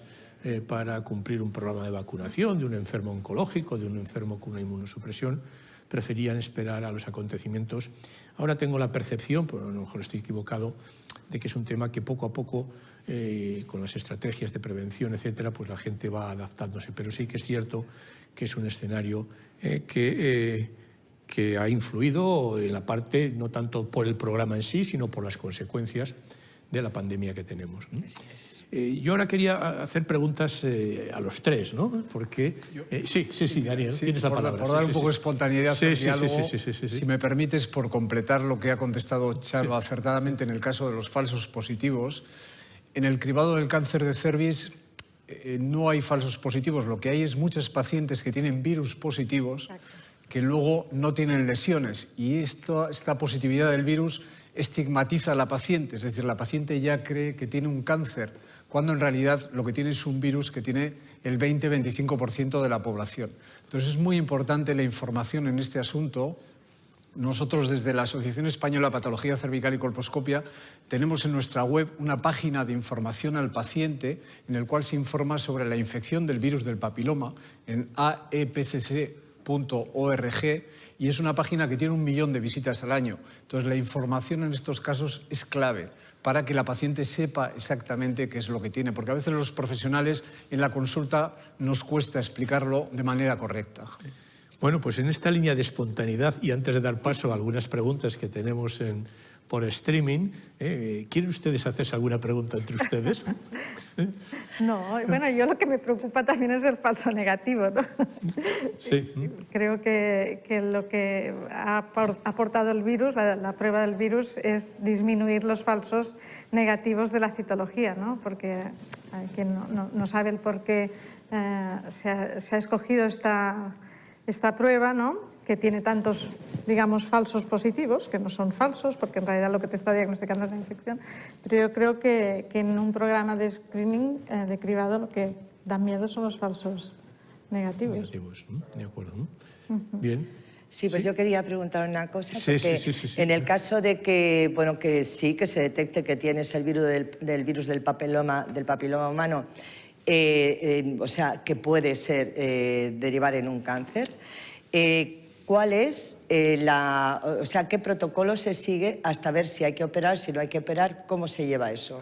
para cumplir un programa de vacunación de un enfermo oncológico, de un enfermo con una inmunosupresión, preferían esperar a los acontecimientos. Ahora tengo la percepción, pero a lo mejor estoy equivocado, de que es un tema que poco a poco, con las estrategias de prevención, etcétera, pues la gente va adaptándose. Pero sí que es cierto que es un escenario que ha influido en la parte, no tanto por el programa en sí, sino por las consecuencias de la pandemia que tenemos, ¿no? Yo ahora quería hacer preguntas a los tres, ¿no? Porque... sí, Daniel, tienes la palabra. Por dar un poco de espontaneidad al diálogo, si me permites, por completar lo que ha contestado Charo acertadamente en el caso de los falsos positivos, en el cribado del cáncer de cervix no hay falsos positivos, lo que hay es muchas pacientes que tienen virus positivos que luego no tienen lesiones, y esta positividad del virus estigmatiza a la paciente, es decir, la paciente ya cree que tiene un cáncer, cuando en realidad lo que tiene es un virus que tiene el 20-25% de la población. Entonces es muy importante la información en este asunto. Nosotros desde la Asociación Española de Patología Cervical y Colposcopia tenemos en nuestra web una página de información al paciente en el cual se informa sobre la infección del virus del papiloma en aepcc.org, y es una página que tiene 1 millón de visitas al año. Entonces la información en estos casos es clave para que la paciente sepa exactamente qué es lo que tiene, porque a veces los profesionales en la consulta nos cuesta explicarlo de manera correcta. Bueno, pues en esta línea de espontaneidad, y antes de dar paso a algunas preguntas que tenemos por streaming, ¿quieren ustedes hacerse alguna pregunta entre ustedes? No, bueno, yo lo que me preocupa también es el falso negativo, ¿no? Sí. Creo que lo que ha aportado el virus, la prueba del virus, es disminuir los falsos negativos de la citología, ¿no? Porque hay quien no sabe el por qué se ha escogido esta prueba, ¿no? Que tiene tantos, digamos, falsos positivos, que no son falsos, porque en realidad lo que te está diagnosticando es la infección. Pero yo creo que en un programa de screening, de cribado, lo que da miedo son los falsos negativos. Negativos, ¿no? De acuerdo, ¿no? Bien. Sí, pues yo quería preguntar una cosa, porque sí. en el caso de que, bueno, que sí, que se detecte que tienes el virus del papiloma humano, o sea, que puede ser derivar en un cáncer, ¿cuál es o sea, qué protocolo se sigue hasta ver si hay que operar, si no hay que operar? ¿Cómo se lleva eso?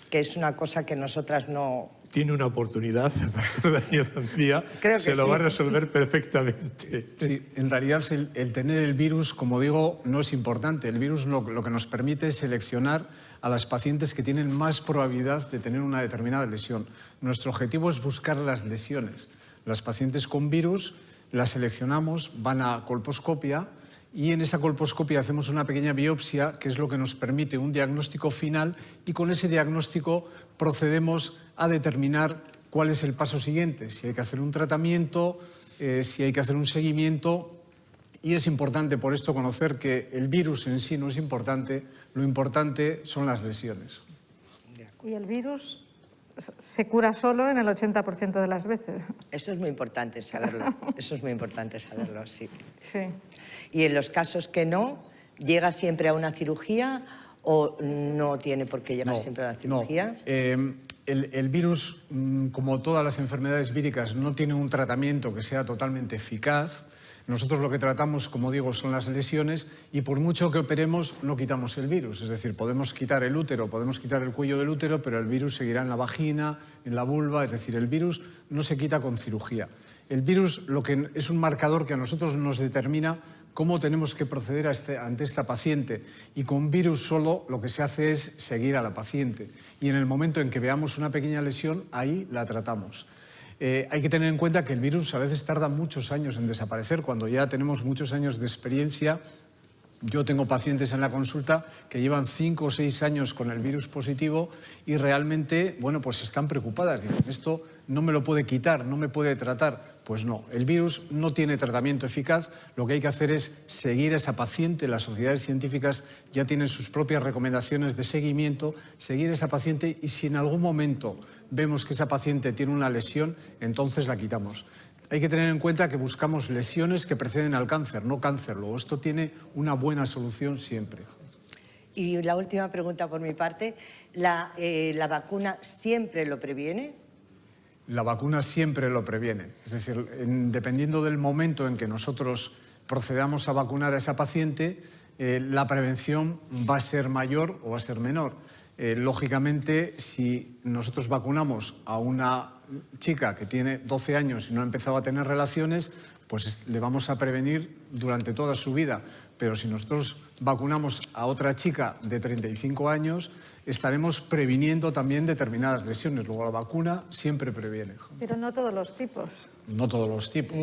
Que es una cosa que nosotras no... Tiene una oportunidad, el doctor Daniel García, se lo va a resolver perfectamente. Sí, en realidad el tener el virus, como digo, no es importante. El virus lo que nos permite es seleccionar a las pacientes que tienen más probabilidad de tener una determinada lesión. Nuestro objetivo es buscar las lesiones. Las pacientes con virus las seleccionamos, van a colposcopia, y en esa colposcopia hacemos una pequeña biopsia, que es lo que nos permite un diagnóstico final, y con ese diagnóstico procedemos a determinar cuál es el paso siguiente, si hay que hacer un tratamiento, si hay que hacer un seguimiento. Y es importante por esto conocer que el virus en sí no es importante, lo importante son las lesiones. Y el virus se cura solo en el 80% de las veces. Eso es muy importante saberlo. Eso es muy importante saberlo, sí. Sí. Y en los casos que no, ¿llega siempre a una cirugía o no tiene por qué llegar siempre a la cirugía? No. El virus, como todas las enfermedades víricas, no tiene un tratamiento que sea totalmente eficaz. Nosotros lo que tratamos, como digo, son las lesiones y por mucho que operemos no quitamos el virus. Es decir, podemos quitar el útero, podemos quitar el cuello del útero, pero el virus seguirá en la vagina, en la vulva. Es decir, el virus no se quita con cirugía. El virus lo que es un marcador que a nosotros nos determina cómo tenemos que proceder ante esta paciente. Y con virus solo lo que se hace es seguir a la paciente. Y en el momento en que veamos una pequeña lesión, ahí la tratamos. Hay que tener en cuenta que el virus a veces tarda muchos años en desaparecer. Cuando ya tenemos muchos años de experiencia, yo tengo pacientes en la consulta que llevan 5 o 6 años con el virus positivo y realmente, bueno, pues están preocupadas. Dicen, esto no me lo puede quitar, no me puede tratar. Pues no, el virus no tiene tratamiento eficaz. Lo que hay que hacer es seguir a esa paciente. Las sociedades científicas ya tienen sus propias recomendaciones de seguimiento, seguir a esa paciente y si en algún momento vemos que esa paciente tiene una lesión, entonces la quitamos. Hay que tener en cuenta que buscamos lesiones que preceden al cáncer, no cáncer. Luego, esto tiene una buena solución siempre. Y la última pregunta por mi parte, ¿la vacuna siempre lo previene? La vacuna siempre lo previene. Es decir, dependiendo del momento en que nosotros procedamos a vacunar a esa paciente, la prevención va a ser mayor o va a ser menor. Lógicamente, si nosotros vacunamos a una chica que tiene 12 años y no ha empezado a tener relaciones, pues le vamos a prevenir durante toda su vida. Pero si nosotros vacunamos a otra chica de 35 años, estaremos previniendo también determinadas lesiones. Luego la vacuna siempre previene. Pero no todos los tipos. No todos los tipos.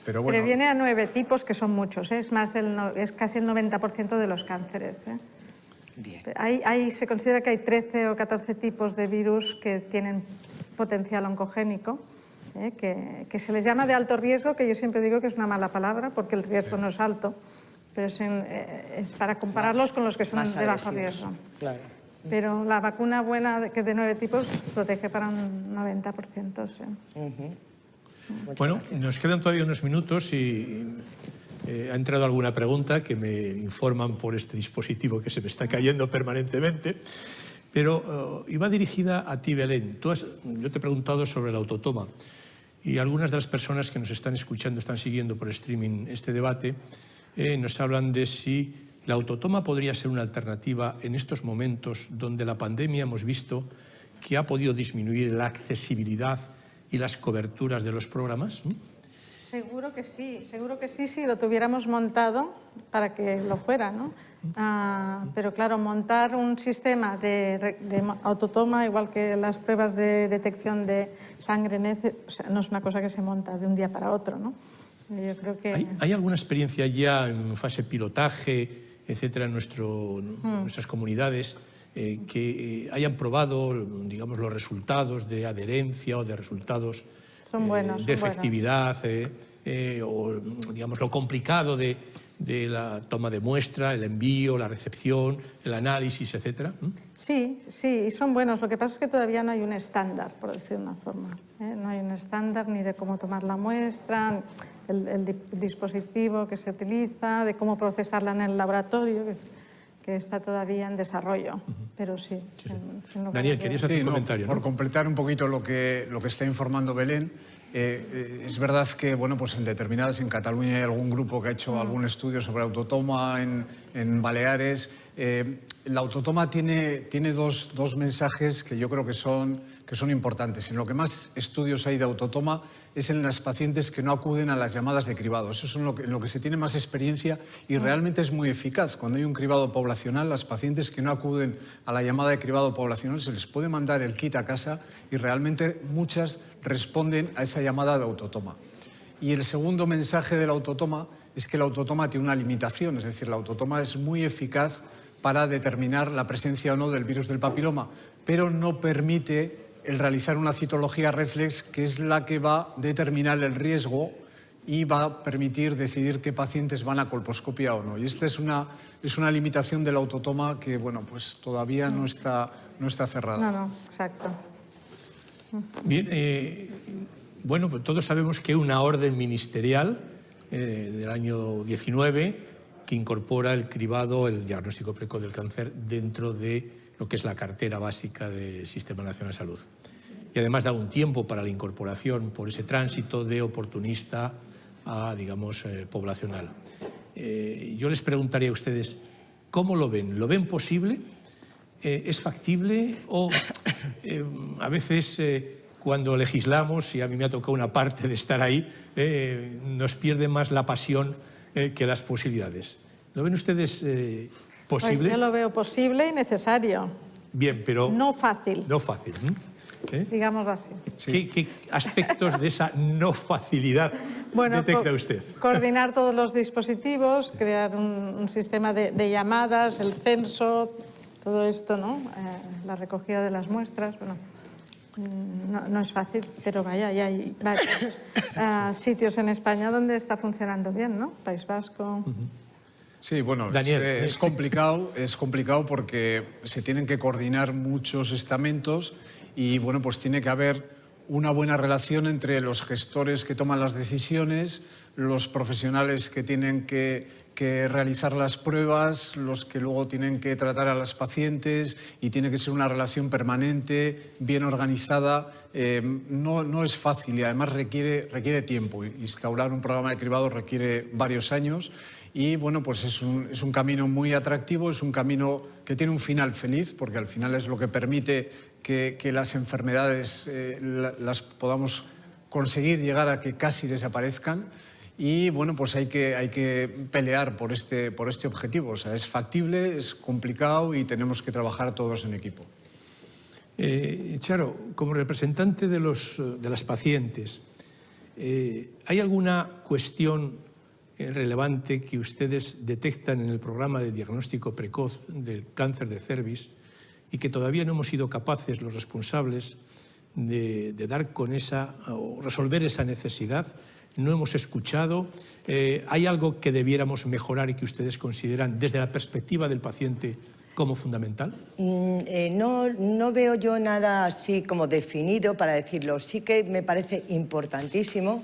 Pero bueno, Previene a 9 tipos, que son muchos, ¿eh? Es casi el 90% de los cánceres, ¿eh? Bien. Se considera que hay 13 o 14 tipos de virus que tienen potencial oncogénico, que se les llama de alto riesgo, que yo siempre digo que es una mala palabra porque el riesgo no es alto, pero es para compararlos con los que son de bajo riesgo. Claro. Pero la vacuna buena, que de 9 tipos, protege para un 90%. ¿Sí? Bueno, nos quedan todavía unos minutos y ha entrado alguna pregunta que me informan por este dispositivo que se me está cayendo permanentemente, pero iba dirigida a ti, Belén. Yo te he preguntado sobre el autotoma y algunas de las personas que nos están escuchando, están siguiendo por streaming este debate, nos hablan de si la autotoma podría ser una alternativa en estos momentos donde la pandemia hemos visto que ha podido disminuir la accesibilidad y las coberturas de los programas. Seguro que sí, si lo tuviéramos montado para que lo fuera, ¿no? Pero claro, montar un sistema de autotoma, igual que las pruebas de detección de sangre, o sea, no es una cosa que se monta de un día para otro, ¿no? Yo creo que... ¿Hay alguna experiencia ya en fase pilotaje, etcétera, en nuestras comunidades que hayan probado, digamos, los resultados de adherencia o de resultados son buenos, de efectividad o, digamos, lo complicado de la toma de muestra, el envío, la recepción, el análisis, etcétera? Sí, son buenos. Lo que pasa es que todavía no hay un estándar, por decir de una forma. No hay un estándar ni de cómo tomar la muestra, el dispositivo que se utiliza, de cómo procesarla en el laboratorio, que está todavía en desarrollo. Pero sí. Daniel, querías hacer un comentario, ¿no? Por completar un poquito lo que está informando Belén, es verdad que, bueno, pues en Cataluña hay algún grupo que ha hecho algún estudio sobre autotoma, en Baleares. La autotoma tiene dos mensajes que yo creo que son importantes. En lo que más estudios hay de autotoma es en las pacientes que no acuden a las llamadas de cribado. Eso es en lo que se tiene más experiencia y realmente es muy eficaz. Cuando hay un cribado poblacional, las pacientes que no acuden a la llamada de cribado poblacional se les puede mandar el kit a casa y realmente muchas responden a esa llamada de autotoma. Y el segundo mensaje del autotoma es que el autotoma tiene una limitación, es decir, la autotoma es muy eficaz para determinar la presencia o no del virus del papiloma, pero no permite el realizar una citología reflex, que es la que va a determinar el riesgo y va a permitir decidir qué pacientes van a colposcopia o no. Y esta es una limitación de la autotoma que, bueno, pues todavía no está cerrada. No, exacto. Bien, bueno, pues todos sabemos que hay una orden ministerial del año 19 que incorpora el cribado, el diagnóstico precoz del cáncer, dentro de lo que es la cartera básica del Sistema Nacional de Salud. Y además da un tiempo para la incorporación por ese tránsito de oportunista a, digamos, poblacional. Yo les preguntaría a ustedes, ¿cómo lo ven? ¿Lo ven posible? ¿Es factible? O a veces cuando legislamos, y a mí me ha tocado una parte de estar ahí, nos pierde más la pasión que las posibilidades. ¿Lo ven ustedes posible? Yo lo veo posible y necesario. Bien, pero... No fácil. No fácil. Digámoslo así. Sí. ¿Qué aspectos de esa no facilidad detecta usted? Coordinar todos los dispositivos, crear un sistema de llamadas, el censo, todo esto, ¿no? La recogida de las muestras, bueno, no es fácil, pero vaya, ya hay varios sitios en España donde está funcionando bien, ¿no? País Vasco... Sí, bueno, Daniel, es complicado porque se tienen que coordinar muchos estamentos y, bueno, pues tiene que haber una buena relación entre los gestores que toman las decisiones, los profesionales que tienen que realizar las pruebas, los que luego tienen que tratar a las pacientes, y tiene que ser una relación permanente, bien organizada. No es fácil y además requiere tiempo. Instaurar un programa de cribado requiere varios años. Y bueno, pues es un camino muy atractivo, es un camino que tiene un final feliz, porque al final es lo que permite que las enfermedades las podamos conseguir llegar a que casi desaparezcan. Y bueno, pues hay que pelear por este objetivo. O sea, es factible, es complicado y tenemos que trabajar todos en equipo. Charo, como representante de las pacientes, ¿hay alguna cuestión relevante que ustedes detectan en el programa de diagnóstico precoz del cáncer de cervix y que todavía no hemos sido capaces, los responsables, de dar con esa o resolver esa necesidad? ¿No hemos escuchado? ¿Hay algo que debiéramos mejorar y que ustedes consideran desde la perspectiva del paciente como fundamental? No veo yo nada así como definido para decirlo. Sí que me parece importantísimo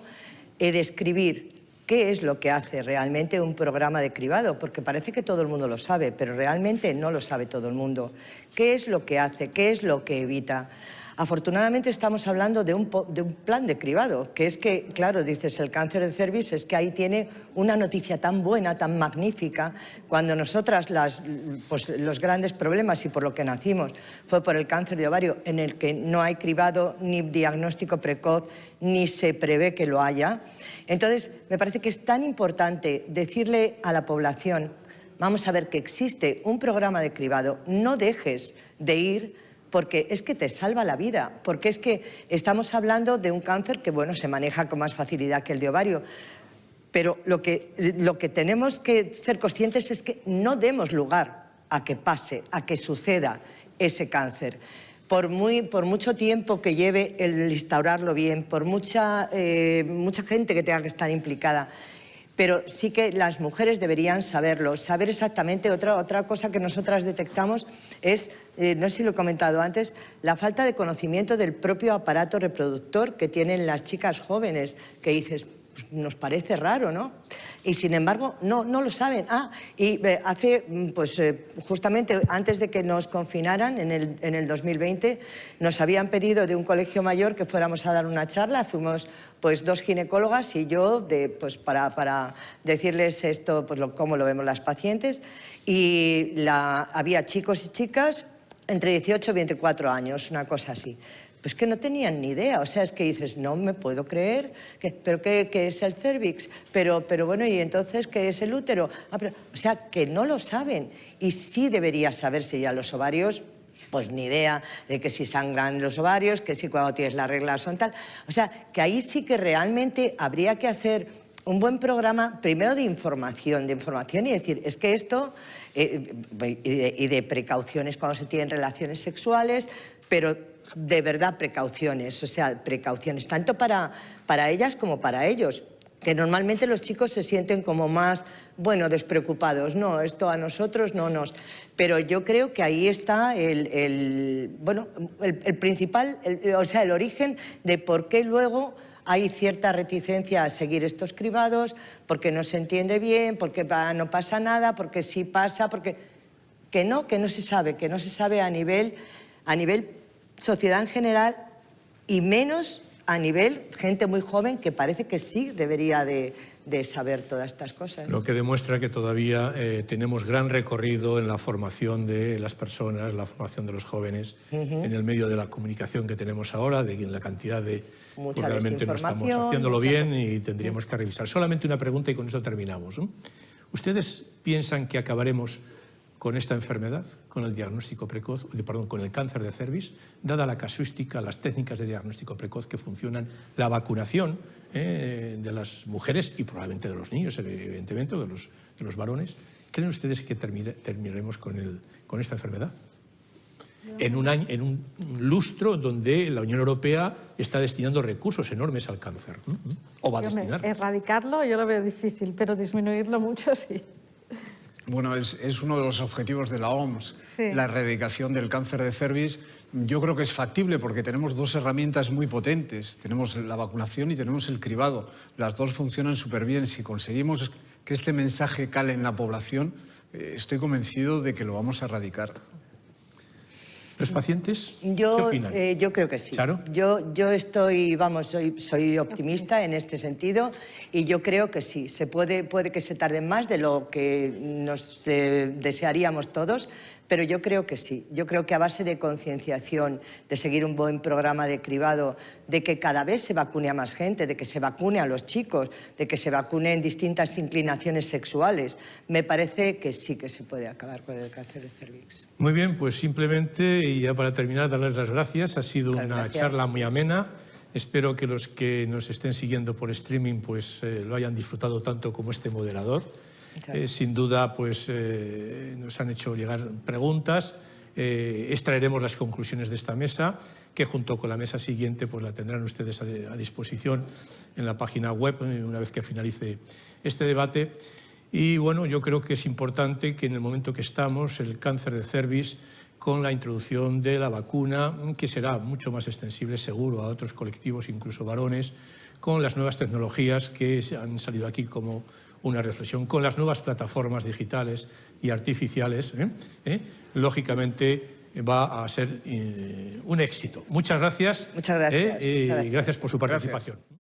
describir qué es lo que hace realmente un programa de cribado, porque parece que todo el mundo lo sabe, pero realmente no lo sabe todo el mundo. ¿Qué es lo que hace? ¿Qué es lo que evita? Afortunadamente estamos hablando de un plan de cribado, que es que, claro, dices, el cáncer de cervix es que ahí tiene una noticia tan buena, tan magnífica, cuando nosotras los grandes problemas y por lo que nacimos fue por el cáncer de ovario, en el que no hay cribado ni diagnóstico precoz, ni se prevé que lo haya. Entonces, me parece que es tan importante decirle a la población, vamos a ver que existe un programa de cribado, no dejes de ir porque es que te salva la vida, porque es que estamos hablando de un cáncer que, bueno, se maneja con más facilidad que el de ovario, pero lo que tenemos que ser conscientes es que no demos lugar a que pase, a que suceda ese cáncer. Por mucho tiempo que lleve el instaurarlo bien, por mucha gente que tenga que estar implicada, pero sí que las mujeres deberían saberlo, saber exactamente. Otra cosa que nosotras detectamos es, no sé si lo he comentado antes, la falta de conocimiento del propio aparato reproductor que tienen las chicas jóvenes, que dices, pues nos parece raro, ¿no? Y sin embargo, no lo saben. Justamente antes de que nos confinaran, en el 2020, nos habían pedido de un colegio mayor que fuéramos a dar una charla. Fuimos pues 2 ginecólogas y yo para decirles esto, pues cómo lo vemos las pacientes. Y había chicos y chicas entre 18 y 24 años, una cosa así. Pues que no tenían ni idea, o sea, es que dices, no me puedo creer, ¿pero qué es el cervix? Pero bueno, ¿y entonces qué es el útero? O sea, que no lo saben, y sí debería saberse ya los ovarios, pues ni idea de que si sangran los ovarios, que si cuando tienes la regla son tal. O sea, que ahí sí que realmente habría que hacer un buen programa, primero de información y decir, es que esto, y de precauciones cuando se tienen relaciones sexuales, pero de verdad precauciones, o sea, precauciones, tanto para ellas como para ellos. que normalmente los chicos se sienten como más, bueno, despreocupados. No, esto a nosotros no nos... Pero yo creo que ahí está el principal, o sea, el origen de por qué luego hay cierta reticencia a seguir estos cribados, porque no se entiende bien, porque no pasa nada, porque sí pasa, porque... Que no se sabe a nivel sociedad en general y menos a nivel gente muy joven que parece que sí debería de saber todas estas cosas. Lo que demuestra que todavía tenemos gran recorrido en la formación de las personas, la formación de los jóvenes, en el medio de la comunicación que tenemos ahora, de la cantidad de... Mucha realmente no estamos haciéndolo bien y tendríamos que revisar. Solamente una pregunta y con esto terminamos, ¿no? ¿Ustedes piensan que acabaremos con esta enfermedad, con el diagnóstico precoz, con el cáncer de cervix, dada la casuística, las técnicas de diagnóstico precoz que funcionan, la vacunación de las mujeres y probablemente de los niños, evidentemente, o de los varones? ¿Creen ustedes que terminaremos con esta enfermedad? En un lustro donde la Unión Europea está destinando recursos enormes al cáncer, ¿no? O va a destinar. Erradicarlo yo lo veo difícil, pero disminuirlo mucho sí. Bueno, es uno de los objetivos de la OMS, sí. La erradicación del cáncer de cervix. Yo creo que es factible porque tenemos dos herramientas muy potentes. Tenemos la vacunación y tenemos el cribado. Las dos funcionan súper bien. Si conseguimos que este mensaje cale en la población, estoy convencido de que lo vamos a erradicar. ¿Los pacientes qué opinan? Yo creo que sí. ¿Claro? Yo estoy, soy optimista en este sentido y yo creo que sí. Puede que se tarde más de lo que nos desearíamos todos, pero yo creo que sí. Yo creo que a base de concienciación, de seguir un buen programa de cribado, de que cada vez se vacune a más gente, de que se vacune a los chicos, de que se vacune en distintas inclinaciones sexuales, me parece que sí que se puede acabar con el cáncer de cervix. Muy bien, pues simplemente, y ya para terminar, darles las gracias. Ha sido una charla muy amena. Espero que los que nos estén siguiendo por streaming pues lo hayan disfrutado tanto como este moderador. Sin duda, pues nos han hecho llegar preguntas. Extraeremos las conclusiones de esta mesa, que junto con la mesa siguiente pues la tendrán ustedes a disposición en la página web una vez que finalice este debate. Y bueno, yo creo que es importante que en el momento que estamos, el cáncer de cervix, con la introducción de la vacuna, que será mucho más extensible seguro a otros colectivos, incluso varones, con las nuevas tecnologías que han salido aquí como una reflexión, con las nuevas plataformas digitales y artificiales, lógicamente va a ser un éxito. Muchas gracias. Muchas gracias. Y gracias por su participación. Gracias.